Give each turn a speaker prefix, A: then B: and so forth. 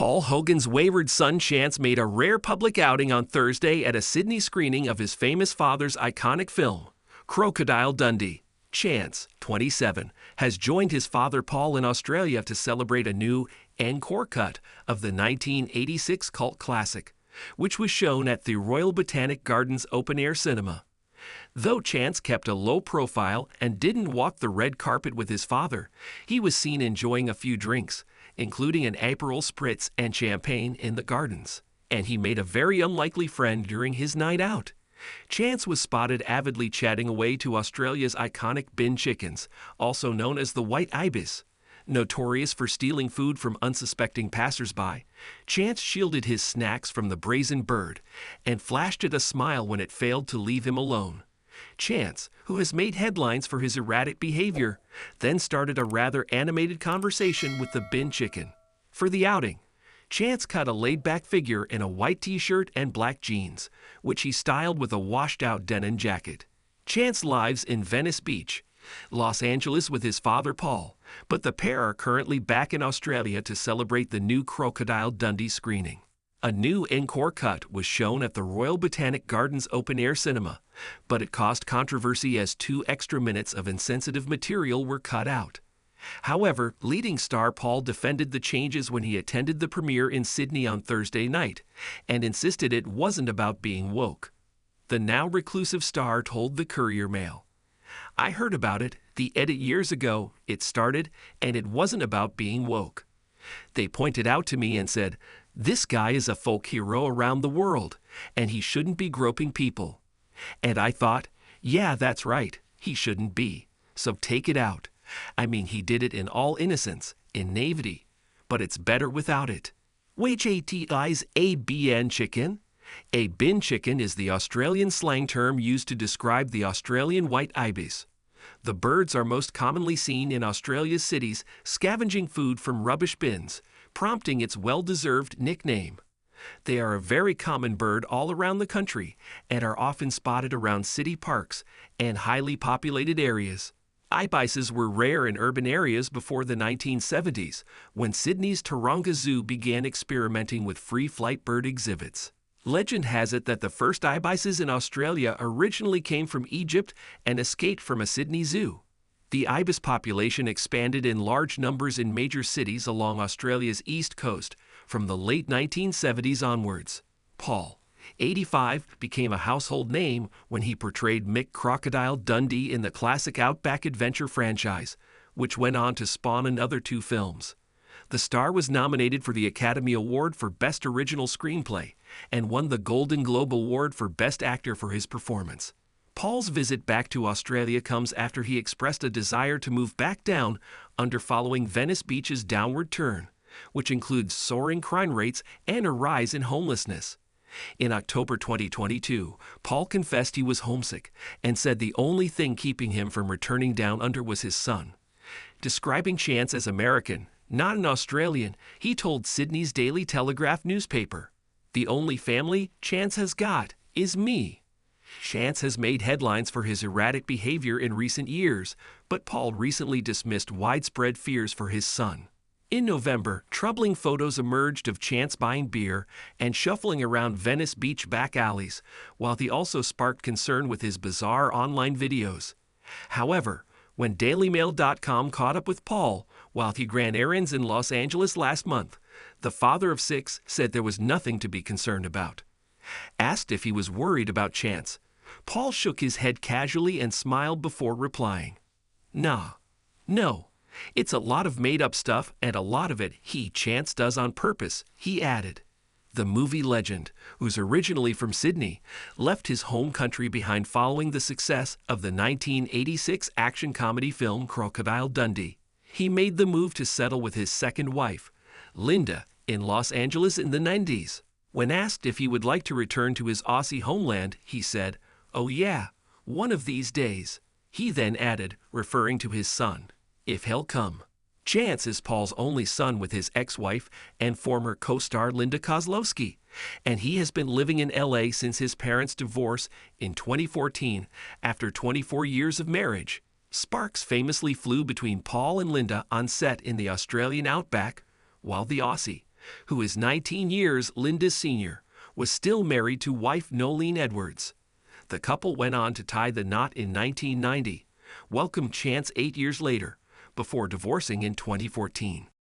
A: Paul Hogan's wayward son Chance made a rare public outing on Thursday at a Sydney screening of his famous father's iconic film, Crocodile Dundee. Chance, 27, has joined his father Paul in Australia to celebrate a new encore cut of the 1986 cult classic, which was shown at the Royal Botanic Gardens open-air cinema. Though Chance kept a low profile and didn't walk the red carpet with his father, he was seen enjoying a few drinks, including an Aperol Spritz and champagne in the gardens. And he made a very unlikely friend during his night out. Chance was spotted avidly chatting away to Australia's iconic bin chickens, also known as the white ibis. Notorious for stealing food from unsuspecting passers-by, Chance shielded his snacks from the brazen bird and flashed it a smile when it failed to leave him alone. Chance, who has made headlines for his erratic behavior, then started a rather animated conversation with the bin chicken. For the outing, Chance cut a laid-back figure in a white t-shirt and black jeans, which he styled with a washed-out denim jacket. Chance lives in Venice Beach, Los Angeles with his father Paul, but the pair are currently back in Australia to celebrate the new Crocodile Dundee screening. A new encore cut was shown at the Royal Botanic Gardens open-air cinema, but it caused controversy as 2 extra minutes of insensitive material were cut out. However, leading star Paul defended the changes when he attended the premiere in Sydney on Thursday night, and insisted it wasn't about being woke. The now reclusive star told the Courier Mail, "I heard about it, the edit years ago, it started, and it wasn't about being woke. They pointed out to me and said, 'This guy is a folk hero around the world, and he shouldn't be groping people.' And I thought, yeah, that's right, he shouldn't be. So take it out. I mean, he did it in all innocence, in naivety, but it's better without it." WHATI's a bin chicken? A bin chicken is the Australian slang term used to describe the Australian white ibis. The birds are most commonly seen in Australia's cities scavenging food from rubbish bins, prompting its well-deserved nickname. They are a very common bird all around the country and are often spotted around city parks and highly populated areas. Ibises were rare in urban areas before the 1970s, when Sydney's Taronga Zoo began experimenting with free-flight bird exhibits. Legend has it that the first ibises in Australia originally came from Egypt and escaped from a Sydney zoo. The ibis population expanded in large numbers in major cities along Australia's east coast from the late 1970s onwards. Paul, 85, became a household name when he portrayed Mick Crocodile Dundee in the classic Outback Adventure franchise, which went on to spawn another 2 films. The star was nominated for the Academy Award for Best Original Screenplay and won the Golden Globe Award for Best Actor for his performance. Paul's visit back to Australia comes after he expressed a desire to move back down under following Venice Beach's downward turn, which includes soaring crime rates and a rise in homelessness. In October 2022, Paul confessed he was homesick and said the only thing keeping him from returning down under was his son. Describing Chance as American, not an Australian, he told Sydney's Daily Telegraph newspaper, "The only family Chance has got is me." Chance has made headlines for his erratic behavior in recent years, but Paul recently dismissed widespread fears for his son. In November, troubling photos emerged of Chance buying beer and shuffling around Venice Beach back alleys, while he also sparked concern with his bizarre online videos. However, when DailyMail.com caught up with Paul while he ran errands in Los Angeles last month, the father of 6 said there was nothing to be concerned about. Asked if he was worried about Chance, Paul shook his head casually and smiled before replying, "Nah, no. It's a lot of made-up stuff, and a lot of it Chance does on purpose," he added. The movie legend, who's originally from Sydney, left his home country behind following the success of the 1986 action comedy film Crocodile Dundee. He made the move to settle with his second wife, Linda, in Los Angeles in the 90s. When asked if he would like to return to his Aussie homeland, he said, "Oh yeah, one of these days." He then added, referring to his son, "If he'll come." Chance is Paul's only son with his ex-wife and former co-star Linda Kozlowski, and he has been living in LA since his parents' divorce in 2014 after 24 years of marriage. Sparks famously flew between Paul and Linda on set in the Australian outback, while the Aussie, who is 19 years Linda's senior, was still married to wife Nolene Edwards. The couple went on to tie the knot in 1990, welcomed Chance 8 years later, before divorcing in 2014.